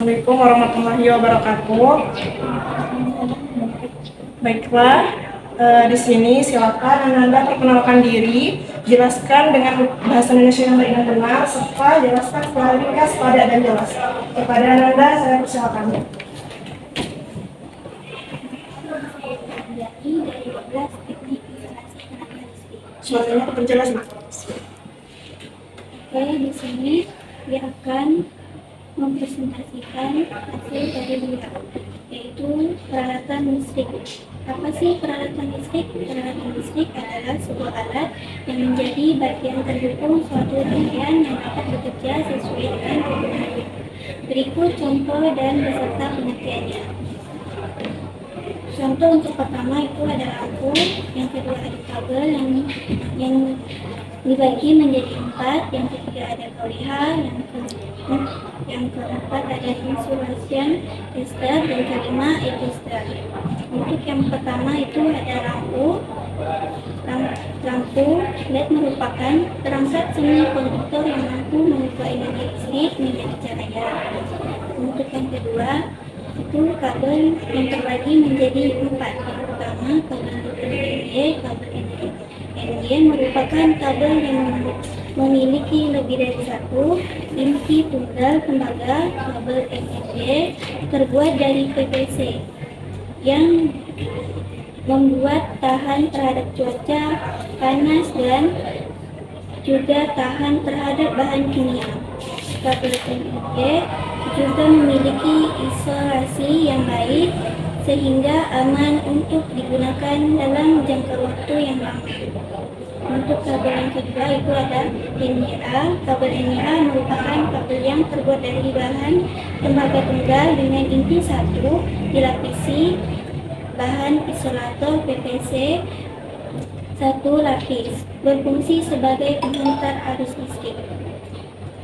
Assalamualaikum warahmatullahi wabarakatuh. Baiklah, di sini silakan Ananda perkenalkan diri, jelaskan dengan bahasa Indonesia yang baik dan benar, serta jelaskan secara ringkas, padat dan jelas. Kepada Ananda, saya persilakan. Suaranya terjelas, Mak. Oke, di sini dia akan mempresentasikan hasil dari beliau, yaitu peralatan listrik. Apa sih peralatan listrik? Peralatan listrik adalah sebuah alat yang menjadi bagian pendukung suatu rangkaian yang dapat bekerja sesuai dengan kebutuhannya. Berikut contoh dan beserta pengertiannya. Contoh untuk pertama itu ada lampu, yang kedua ada kabel yang dibagi menjadi 4, yang ketiga ada KWH, yang keempat ada insulation tester, dan kelima tester. Untuk yang pertama itu ada lampu. Lampu LED merupakan perangkat semikonduktor yang mampu mengubah energi listrik menjadi cahaya. Untuk yang kedua itu kabel yang terbagi menjadi 4. Yang pertama kabel NG. Kabel NG merupakan kabel yang memiliki lebih dari satu inti tunggal tembaga. Kabel NG terbuat dari PVC yang membuat tahan terhadap cuaca panas dan juga tahan terhadap bahan kimia. Kabel NG juga memiliki isolasi yang baik sehingga aman untuk digunakan dalam jangka waktu yang lama. Untuk kabel yang kedua itu ada NYA. Kabel NYA merupakan kabel yang terbuat dari bahan tembaga tunggal dengan inti satu, dilapisi bahan isolator PVC satu lapis, berfungsi sebagai penghantar arus listrik.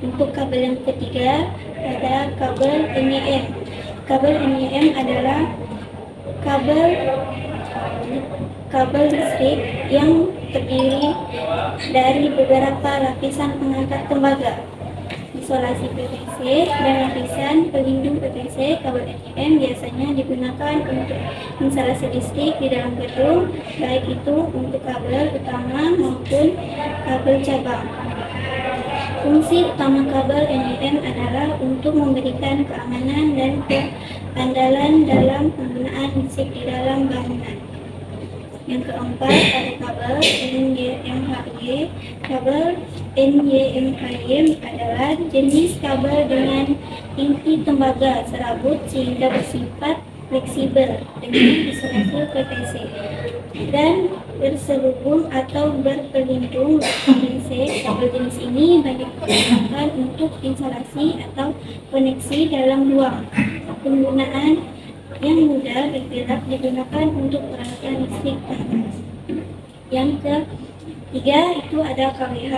Untuk kabel yang ketiga ada kabel NEM. Kabel NEM adalah kabel listrik yang terdiri dari beberapa lapisan pengantar tembaga, isolasi PVC, dan lapisan pelindung PVC. Kabel NEM biasanya digunakan untuk instalasi listrik di dalam gedung, baik itu untuk kabel utama maupun kabel cabang. Fungsi utama kabel NEM adalah untuk memberikan keamanan dan keandalan dalam penggunaan listrik di dalam bangunan. Yang keempat ada kabel NYMHY. Kabel NYMHY adalah jenis kabel dengan inti tembaga serabut sehingga bersifat fleksibel dengan isolasi PVC dan berselubung atau berpelindung PVC. Kabel jenis ini banyak digunakan untuk instalasi atau koneksi dalam ruang. Penggunaan yang mudah bergerak digunakan untuk peralatan listrik. Yang ketiga itu ada KWH.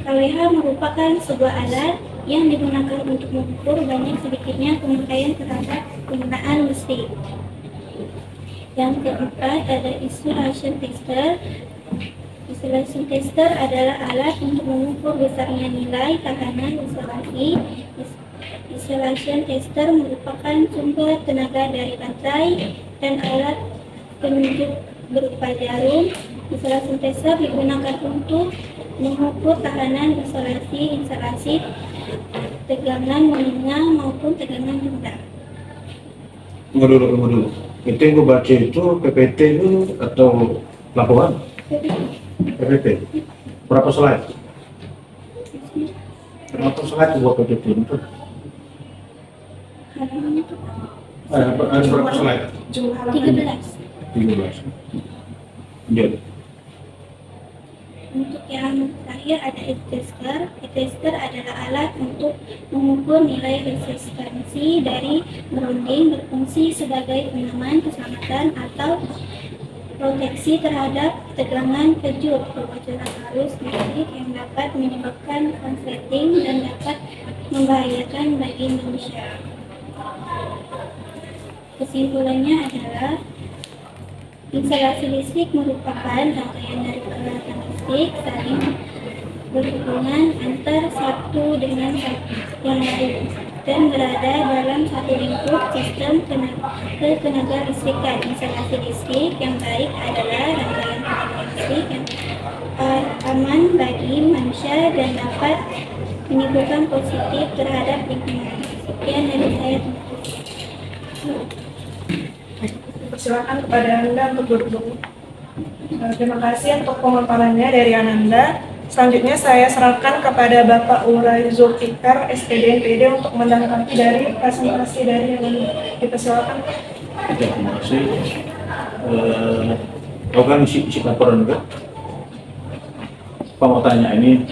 KWH merupakan sebuah alat yang digunakan untuk mengukur banyak sedikitnya pemakaian terhadap penggunaan listrik. Yang keempat ada isolation tester. Isolation tester adalah alat untuk mengukur besarnya nilai tahanan isolasi. Isolation tester merupakan sumber tenaga dari baterai dan alat penunjuk berupa jarum. Isolation tester digunakan untuk mengukur tahanan isolasi instalasi tegangan menengah maupun tegangan rendah. Tunggu dulu. Itu yang gue baca itu PPT itu atau laporan? PPT. Berapa slide? Berapa slide buat PPT itu? Ada berapa slide? 13. 13. Jadi. Untuk yang terakhir ada tester. Tester adalah alat untuk mengukur nilai resistansi dari grounding, berfungsi sebagai pengaman keselamatan atau proteksi terhadap tegangan kejut, kebocoran arus listrik yang dapat menyebabkan konsleting dan dapat membahayakan bagi manusia. Kesimpulannya adalah instalasi listrik merupakan rangkaian dari peralatan listrik saling berhubungan antar satu dengan yang lain. dan berada dalam satu lingkup sistem ketenaga listrikan. Instalasi listrik yang baik adalah rangkaian tenaga listrik yang aman bagi manusia dan dapat menimbulkan positif terhadap lingkungan. Sekian dari saya. Persilakan kepada Anda untuk duduk. Terima kasih untuk pemaparannya dari Ananda. Selanjutnya saya serahkan kepada Bapak Uray Zulfikar, SPD NPD, untuk menanggapi dari presentasi dari Ananda. Dipersilakan. Terima kasih. Kau kan isi laporan juga. Pak mau tanya ini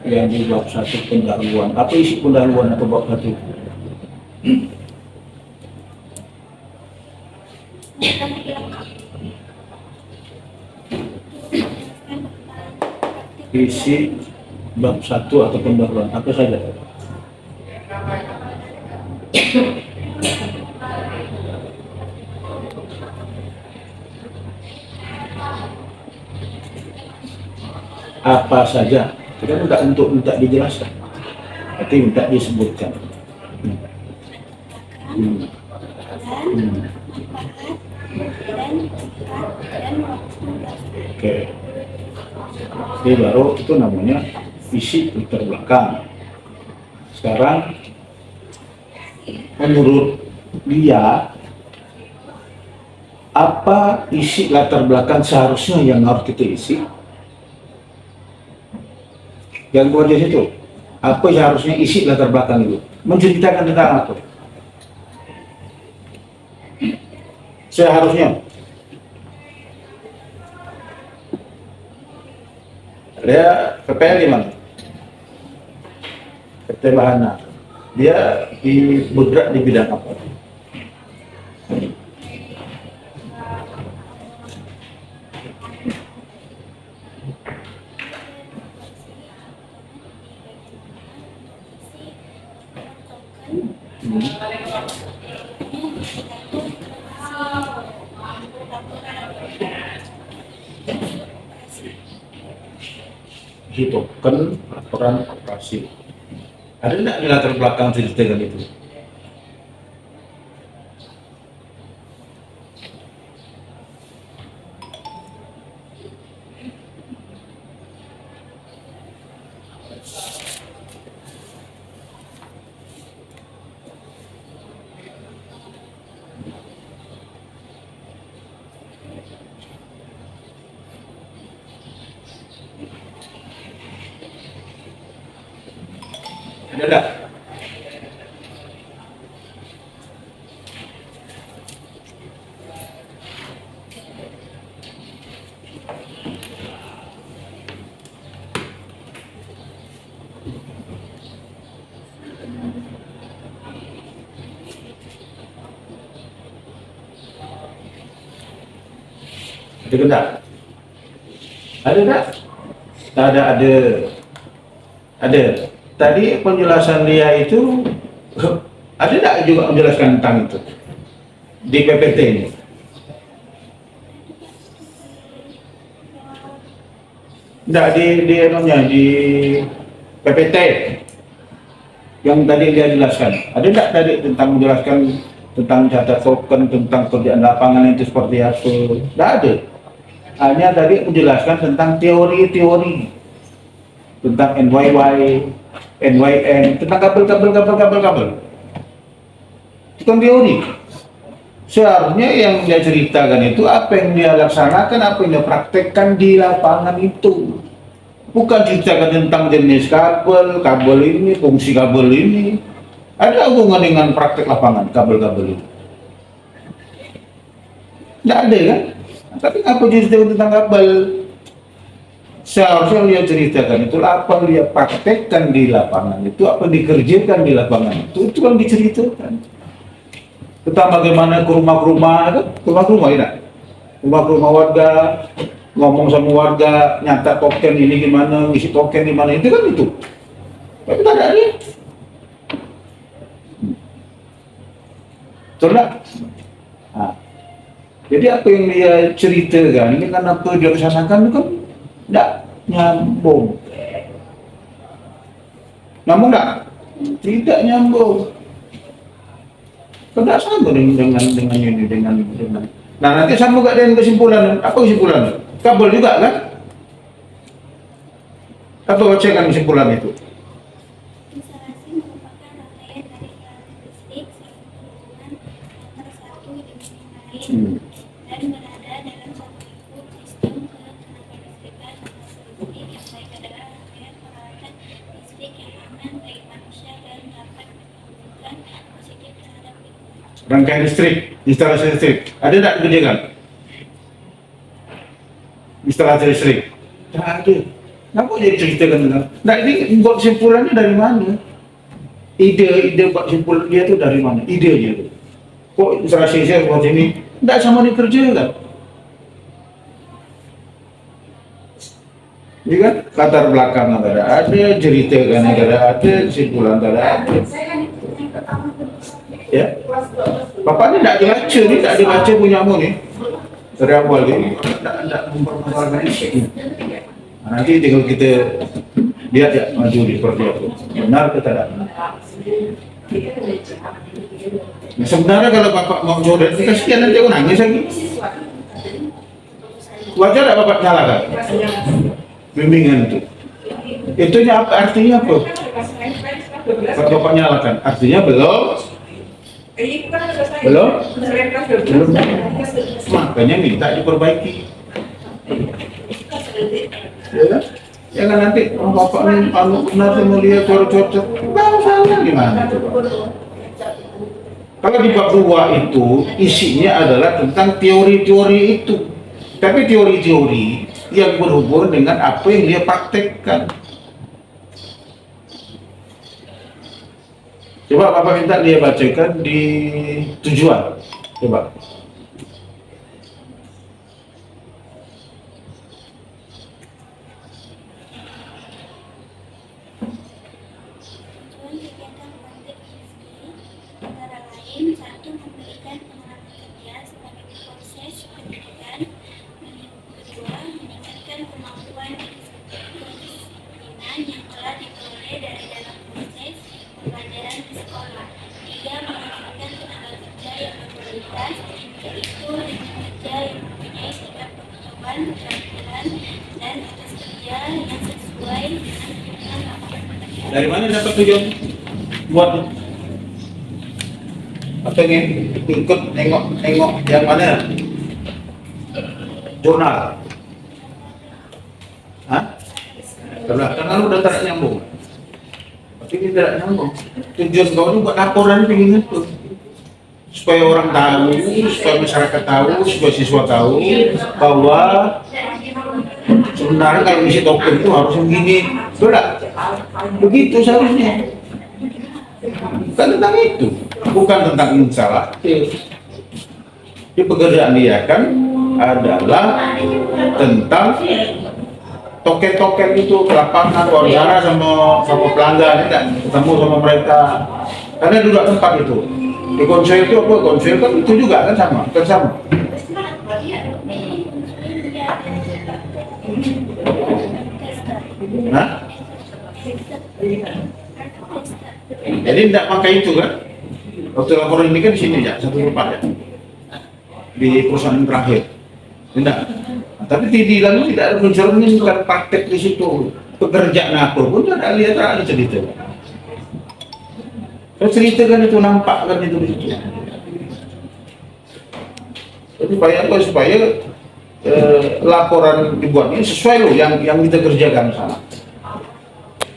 yang di bab 1 pendahuluan. Apa isi pendahuluan atau bab 1? Isi bab 1 atau pendahuluan apa saja? Apa saja? Kita minta dijelaskan. Berarti minta disebutkan. Oke. Jadi baru itu namanya isi latar belakang. Sekarang menurut dia apa isi latar belakang seharusnya yang harus kita isi? Yang keluar dari situ, apa yang harusnya isi latar belakang itu? Menceritakan tentang apa? Seharusnya dia PPL di mana? PT Bahana. Dia bergerak di bidang apa? Token laporan operasi. Ada tidak di latar belakang ceritakan itu? Ada tak? Ada tak? Ada tak? Ada. Ada. Tadi penjelasan dia itu ada tak juga menjelaskan tentang itu di PPT ini? Tidak di PPT yang tadi dia jelaskan. Ada tak tadi tentang menjelaskan tentang catat token, tentang kerjaan lapangan itu seperti apa? Tidak ada. Hanya tadi menjelaskan tentang teori-teori tentang NYY, NYN, tentang kabel. Itu kan teori. Seharusnya yang dia ceritakan itu apa yang dia laksanakan, apa yang dia praktekkan di lapangan itu. Bukan ceritakan tentang jenis kabel ini, fungsi kabel ini. Ada hubungan dengan praktek lapangan, kabel-kabel ini? Tidak ada kan? Tapi apa ceritakan tentang kabel? Seharusnya dia ceritakan itu apa yang dia praktekkan di lapangan itu, apa yang dikerjakan di lapangan itu kan diceritakan. Tentang bagaimana ke rumah-rumah ya, rumah-rumah warga, ngomong sama warga, nyata token ini gimana, ngisi token di mana, itu kan itu. Tapi tak ada ini. Betul tak? Nah, jadi apa yang dia ceritakan ini kan apa dia kesanakan itu kan tidak nyambung. Nyambung tak? Tidak nyambung. Tidak sama dengan ini dengan. Nah nanti sama gak dengan kesimpulan? Apa kesimpulan? Kabel juga kan? Apa bacakan kesimpulan itu? Instalasi merupakan rangkaian dari karakteristik sambungan antara satu dengan yang lain dan berada dalam satu lingkup sistem ketenagalistrikan atau listrik yang baik adalah rangkaian peralatan listrik yang aman bagi manusia dan dapat menimbulkan positif terhadap lingkungan. Rangkaian listrik, instalasi listrik. Ada tak dikerjakan? Instalasi listrik? Tak ada. Kenapa dia ceritakan dengan? Nah ini buat kesimpulannya dari mana? Ide buat kesimpulan dia tu dari mana? Ide dia tu. Kok instalasi listrik buat ini? Tak sama dikerjakan. Ini kan latar belakang ada, cerita kan ada, kesimpulan ada. Ya, Bapak ni tak dibaca ni, tak dibaca punyamu ni dari awal ni, tak mempermasalahkan ini. Nanti tinggal kita lihat ya maju di seperti apa. Benar atau tidak? Sebenarnya kalau Bapak mau coret, kasihan nanti aku nangis lagi. Wajar tak Bapak nyalakan? Bimbingan itu. Itunya apa? Artinya apa? Kalau Bapak nyalakan, artinya belum. Makanya minta diperbaiki. Ya, jangan nanti Bapak ini kalau benar mulia cocok salah gimana? Kalau di bab 2 itu isinya adalah tentang teori-teori itu, tapi teori-teori yang berhubungan dengan apa yang dia praktekkan. Coba Bapak minta dia bacakan di tujuan. Coba. Tujuan kegiatan praktik listrik antara lain satu memberikan pengalaman kerja sebagai proses pendidikan, kedua meningkatkan kemampuan kedisiplinan yang telah diperoleh dari dalam proses pembelajaran di sekolah, tiga menghasilkan tenaga kerja yang berkualitas, yaitu dengan kerja yang mempunyai tingkat pengetahuan, keterampilan, dan etos kerja yang sesuai dengan tuntutan lapangan pekerjaan. Dari mana dapat tujuan buat apa ini? Ikut nengok yang mana? Jurnal. Hah? Karena lu udah tak nyambung. Tapi ini tidak nyambung. Tujuan kau ini buat laporan begini tuh. Supaya orang tahu, supaya masyarakat tahu, supaya siswa tahu bahwa sebenarnya kalau isi token itu harus begini. Betul tak? Begitu seharusnya. Bukan tentang itu, bukan tentang instalatif. Di pekerjaan dia kan adalah tentang token-token itu ke lapangan, wawancara sama pelanggan, kan? Ketemu sama mereka. Karena duduk tempat itu. Di konser itu apa? Konser kan itu juga kan sama, Nah, jadi tidak pakai itu kan? Waktu laporan ini kan di sini ya, satu tempat ya, di perusahaan yang terakhir. Tidak. Tapi di dalam tidak ada mencerminkan praktek di situ. Pekerjaan apa pun ada lihat ada cerita. Saya ceritakan itu nampak kan itu di situ. Jadi supaya laporan dibuat ini sesuai loh yang kita kerjakan sana.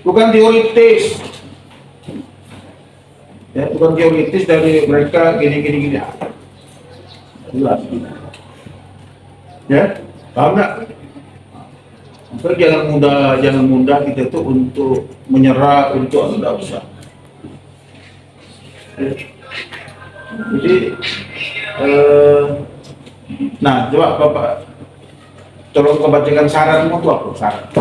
Bukan teoritis. Ya, bukan teoritis dari mereka gini. Jelas. Ya, paham nggak? Maka jangan mudah kita tuh untuk menyerah, untuk tidak usah. Jadi, nah coba Bapak tolong kau bacakan syaratmu itu apa? Syarat.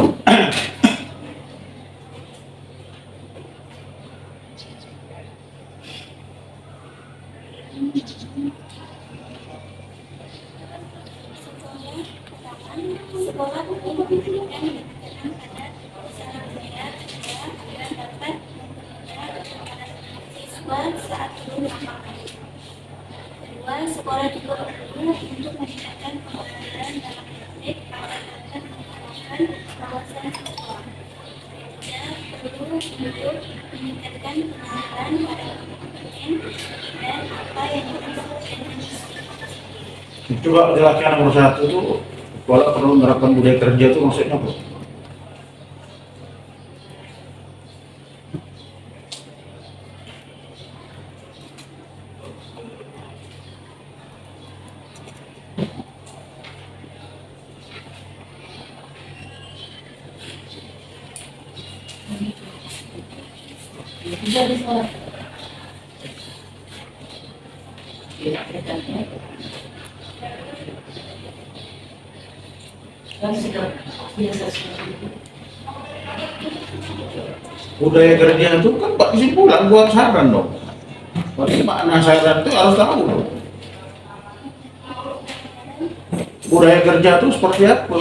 Sekolah pendidikan yang berkenan pada usaha budaya agar dapat mempermudah Kedua, sekolah juga perlu untuk meningkatkan pembelajaran dalam praktik agar dapat mengembangkan wawasan siswa. Ketiga, perlu untuk meningkatkan pengenalan pada komponen dan apa yang dimaksud dengan Coba jelaskan nomor satu itu, sekolah perlu menerapkan budaya kerja itu maksudnya apa? Budaya kerja itu kan buat kesimpulan, buat saran dong. Berarti makna saran itu harus tahu dong. Budaya kerja itu seperti apa?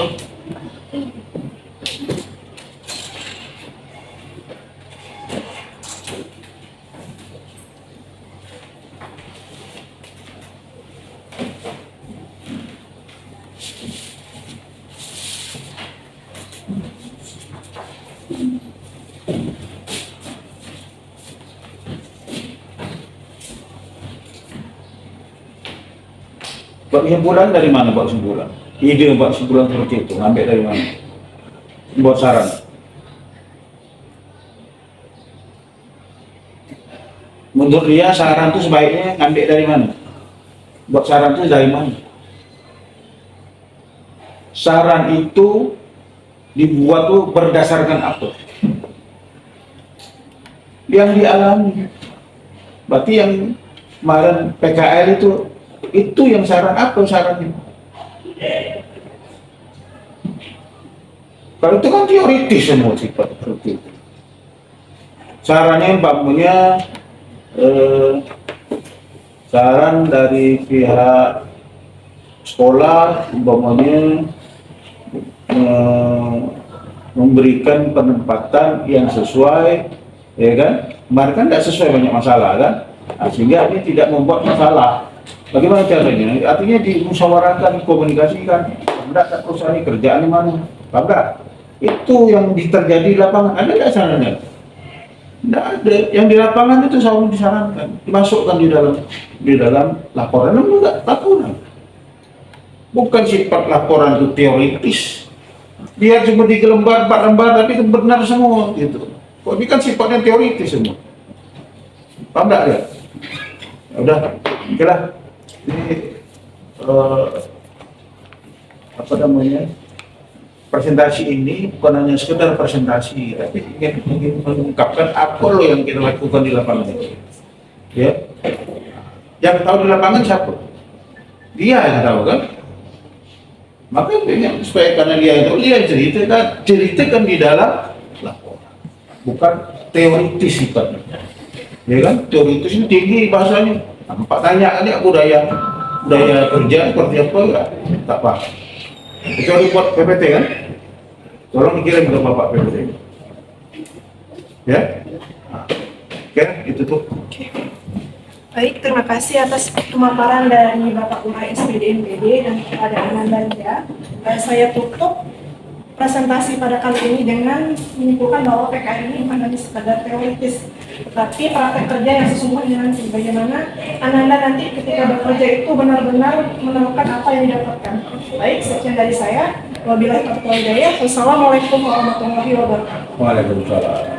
Buat kesimpulan dari mana buat kesimpulan? Ide buat kesimpulan seperti itu, ngambil dari mana? Buat saran. Menurut dia saran itu sebaiknya ngambil dari mana? Buat saran itu dari mana? Saran itu dibuat tuh berdasarkan apa? Yang dialami. Berarti yang kemarin PKL itu yang saran apa sarannya? Kalau itu kan teoritis semua sifat seperti itu. Sarannya umpamanya saran dari pihak sekolah umpamanya memberikan penempatan yang sesuai, ya kan? Kemarin kan tidak sesuai, banyak masalah kan? Nah, sehingga ini tidak membuat masalah. Bagaimana caranya? Artinya dimusyawarahkan, dikomunikasikan. Enggak, tak perusahaan ini kerjaan mana? Enggak. Itu yang terjadi di lapangan. Ada nggak sarannya? Tidak ada. Yang di lapangan itu selalu disarankan, dimasukkan di dalam laporan. Enggak, laporan. Bukan sifat laporan itu teoritis. Dia cuma 3 lembar, 4 lembar, tapi itu benar semua gitu. Kok ini kan sifatnya teoritis semua. Paham nggak ya? Udah, oke lah. Ini apa namanya? Presentasi ini bukan hanya sekedar presentasi, tapi ingin mengungkapkan apa loh yang kita lakukan di lapangan ini. Ya, yang tahu di lapangan siapa? Dia yang tahu kan? Maka ingin supaya karena dia yang ceritakan di dalam laporan, bukan teoritis sifatnya. Ya kan? Teoritis ini tinggi bahasanya. Nampak tanya aja budaya kerja seperti apa enggak? Tak paham. Kecuali buat PPT kan? Tolong dikirim ke Bapak PPT. Ya? Nah, oke, itu tuh. Baik, terima kasih atas pemaparan dari Bapak Lurah SPD NPD dan kepada Ananda. Saya tutup presentasi pada kali ini dengan menyimpulkan bahwa PKL ini bukan hanya sekadar teoritis, tetapi praktek kerja yang sesungguhnya nanti. Bagaimana Ananda nanti ketika bekerja itu benar-benar menemukan apa yang didapatkan. Baik, sekian dari saya. Wabillahi taufiq wal hidayah. Wassalamualaikum warahmatullahi wabarakatuh. Waalaikumsalam.